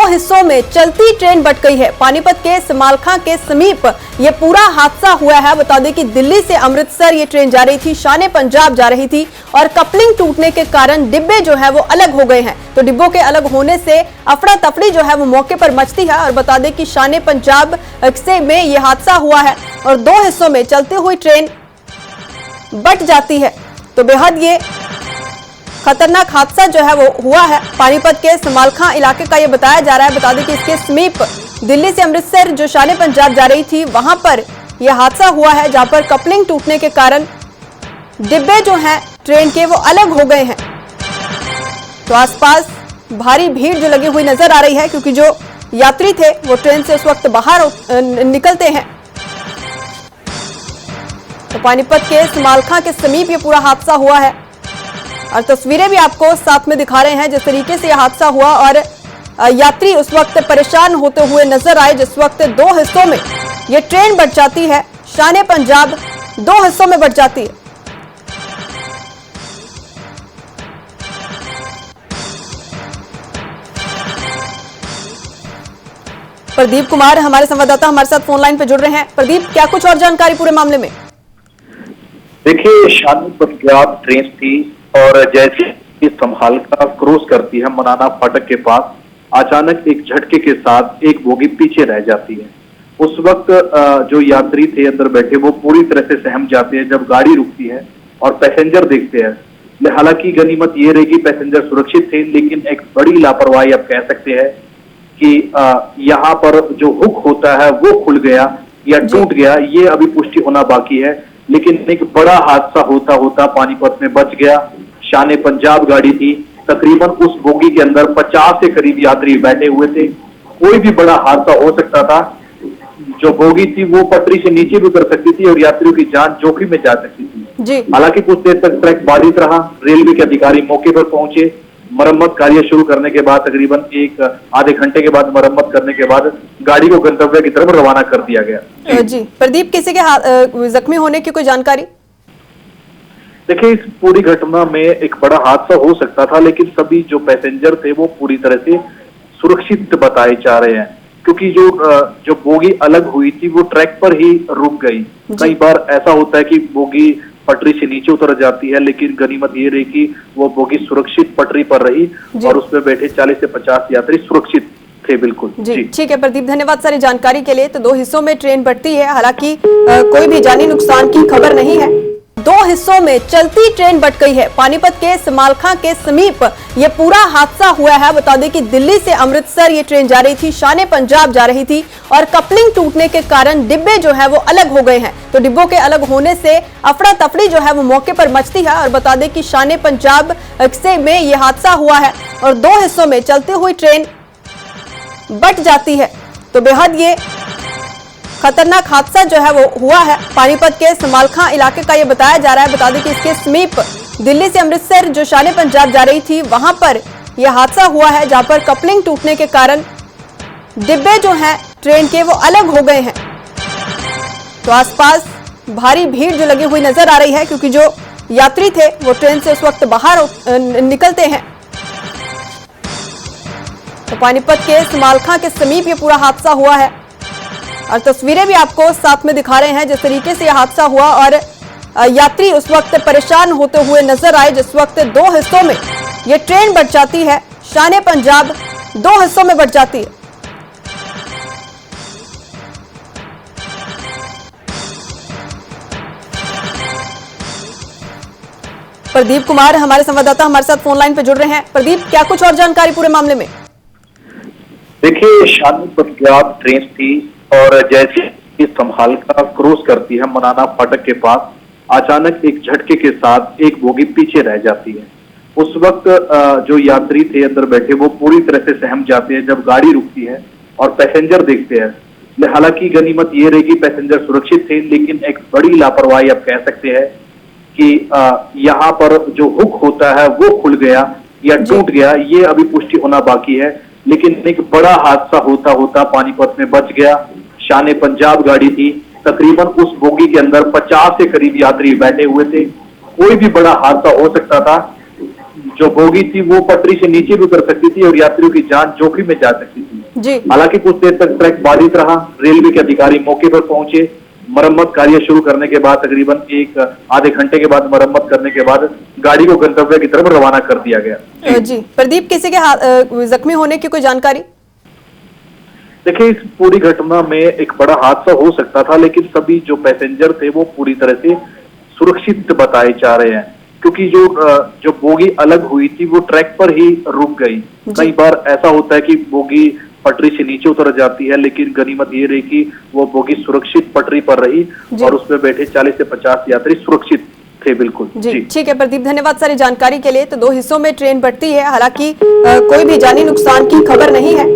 हिस्सों में चलती ट्रेन बट गई है। पानीपत के समालखां के समीप ये पूरा हादसा हुआ है। बता दें कि दिल्ली से अमृतसर ये ट्रेन जा रही थी, शान पंजाब जा रही थी और कपलिंग टूटने के कारण डिब्बे जो है वो अलग हो गए हैं। तो डिब्बों के अलग होने से अफड़ा तफड़ी जो है वो मौके पर मचती है। और बता दें कि शान पंजाब से में ये हादसा हुआ है और दो हिस्सों में चलती हुई ट्रेन बट जाती है। तो बेहद ये खतरनाक हादसा जो है वो हुआ है। पानीपत के समालखां इलाके का ये बताया जा रहा है। बता दें कि इसके समीप दिल्ली से अमृतसर जो शान पंजाब जा रही थी, वहां पर यह हादसा हुआ है, जहां पर कपलिंग टूटने के कारण डिब्बे जो हैं ट्रेन के वो अलग हो गए हैं। तो आसपास भारी भीड़ जो लगी हुई नजर आ रही है, क्योंकि जो यात्री थे वो ट्रेन से उस वक्त बाहर निकलते हैं। तो पानीपत के समालखां के समीप ये पूरा हादसा हुआ है और तस्वीरें भी आपको साथ में दिखा रहे हैं जिस तरीके से यह हादसा हुआ। और यात्री उस वक्त परेशान होते हुए नजर आए जिस वक्त दो हिस्सों में यह ट्रेन बट जाती है। शान पंजाब दो हिस्सों में बट जाती है। प्रदीप कुमार हमारे संवाददाता हमारे साथ फोन लाइन पे जुड़ रहे हैं। प्रदीप, क्या कुछ और जानकारी पूरे मामले में? देखिए, शान पंजाब ट्रेन थी और जैसे ही समालखां क्रॉस करती है मनाना फाटक के पास, अचानक एक झटके के साथ एक बोगी पीछे रह जाती है। उस वक्त जो यात्री थे अंदर बैठे वो पूरी तरह से सहम जाते हैं जब गाड़ी रुकती है और पैसेंजर देखते हैं। हालांकि गनीमत ये रही कि पैसेंजर सुरक्षित थे, लेकिन एक बड़ी लापरवाही आप कह सकते हैं कि यहाँ पर जो हुक होता है वो खुल गया या टूट गया, ये अभी पुष्टि होना बाकी है। लेकिन एक बड़ा हादसा होता होता पानीपत में बच गया। शान पंजाब गाड़ी थी, तकरीबन उस बोगी के अंदर 50 के करीब यात्री बैठे हुए थे। कोई भी बड़ा हादसा हो सकता था। जो बोगी थी वो पटरी से नीचे भी उतर सकती थी और यात्रियों की जान जोखिम में जा सकती थी। हालांकि कुछ देर तक ट्रैक बाधित रहा। रेलवे के अधिकारी मौके पर पहुंचे। मरम्मत कार्य शुरू करने के बाद तकरीबन एक आधे घंटे के बाद मरम्मत करने के बाद गाड़ी को गंतव्य की तरफ रवाना कर दिया गया। जी प्रदीप, किसी के जख्मी होने की कोई जानकारी? देखिए, इस पूरी घटना में एक बड़ा हादसा हो सकता था, लेकिन सभी जो पैसेंजर थे वो पूरी तरह से सुरक्षित बताए जा रहे हैं, क्योंकि जो बोगी अलग हुई थी वो ट्रैक पर ही रुक गई। कई बार ऐसा होता है कि बोगी पटरी से नीचे उतर जाती है, लेकिन गनीमत ये रही कि वो बोगी सुरक्षित पटरी पर रही और उसमें बैठे 40 से 50 यात्री सुरक्षित थे। बिल्कुल जी, ठीक है प्रदीप, धन्यवाद सारी जानकारी के लिए। तो दो हिस्सों में ट्रेन बढ़ती है, हालांकि कोई भी जानी नुकसान की खबर नहीं है। दो हिस्सों में चलती ट्रेन बट गई है। पानीपत के समालखां के समीप ये पूरा हादसा हुआ है। बता दें कि दिल्ली से अमृतसर ये ट्रेन जा रही थी, शान पंजाब जा रही थी और कपलिंग टूटने के कारण डिब्बे जो है वो अलग हो गए हैं। तो डिब्बों के अलग होने से अफड़ा तफड़ी जो है वो मौके पर मचती है। और बता दें कि शान पंजाब से में ये हादसा हुआ है और दो हिस्सों में चलती हुई ट्रेन बट जाती है। तो बेहद ये खतरनाक हादसा जो है वो हुआ है। पानीपत के समालखां इलाके का ये बताया जा रहा है। बता दें कि इसके समीप दिल्ली से अमृतसर जो शान पंजाब जा रही थी, वहां पर यह हादसा हुआ है, जहां पर कपलिंग टूटने के कारण डिब्बे जो हैं ट्रेन के वो अलग हो गए हैं। तो आसपास भारी भीड़ जो लगी हुई नजर आ रही है, क्योंकि जो यात्री थे वो ट्रेन से उस वक्त बाहर निकलते हैं। तो पानीपत के समालखां के समीप ये पूरा हादसा हुआ है और तस्वीरें भी आपको साथ में दिखा रहे हैं जिस तरीके से यह हादसा हुआ। और यात्री उस वक्त परेशान होते हुए नजर आए जिस वक्त दो हिस्सों में यह ट्रेन बट जाती है। शान पंजाब दो हिस्सों में बट जाती है। प्रदीप कुमार हमारे संवाददाता हमारे साथ फोन लाइन पे जुड़ रहे हैं। प्रदीप, क्या कुछ और जानकारी पूरे मामले में? देखिए, शान पंजाब ट्रेन थी और जैसे ही समालखां क्रॉस करती है मनाना फाटक के पास, अचानक एक झटके के साथ एक बोगी पीछे रह जाती है। उस वक्त जो यात्री थे अंदर बैठे वो पूरी तरह से सहम जाते हैं जब गाड़ी रुकती है और पैसेंजर देखते हैं। हालांकि गनीमत ये रही कि पैसेंजर सुरक्षित थे, लेकिन एक बड़ी लापरवाही आप कह सकते हैं कि यहाँ पर जो हुक होता है वो खुल गया या टूट गया, ये अभी पुष्टि होना बाकी है। लेकिन एक बड़ा हादसा होता होता पानीपत में बच गया। शान पंजाब गाड़ी थी, तकरीबन उस बोगी के अंदर 50 के करीब यात्री बैठे हुए थे। कोई भी बड़ा हादसा हो सकता था। जो बोगी थी वो पटरी से नीचे भी उतर सकती थी और यात्रियों की जान जोखिम में जा सकती थी। जी हालांकि कुछ देर तक ट्रैक बाधित रहा। रेलवे के अधिकारी मौके पर पहुंचे। मरम्मत कार्य शुरू करने के बाद तकरीबन एक आधे घंटे के बाद मरम्मत करने के बाद गाड़ी को गंतव्य की तरफ रवाना कर दिया गया। जी प्रदीप, किसी के जख्मी होने की कोई जानकारी? देखिए, इस पूरी घटना में एक बड़ा हादसा हो सकता था, लेकिन सभी जो पैसेंजर थे वो पूरी तरह से सुरक्षित बताए जा रहे हैं, क्योंकि जो बोगी अलग हुई थी वो ट्रैक पर ही रुक गई। कई बार ऐसा होता है कि बोगी पटरी से नीचे उतर जाती है, लेकिन गनीमत ये रही कि वो बोगी सुरक्षित पटरी पर रही और उसमें बैठे 40 से 50 यात्री सुरक्षित थे। बिल्कुल जी ठीक है प्रदीप, धन्यवाद सारी जानकारी के लिए। तो 2 हिस्सों में ट्रेन बढ़ती है, हालांकि कोई भी जानी नुकसान की खबर नहीं है।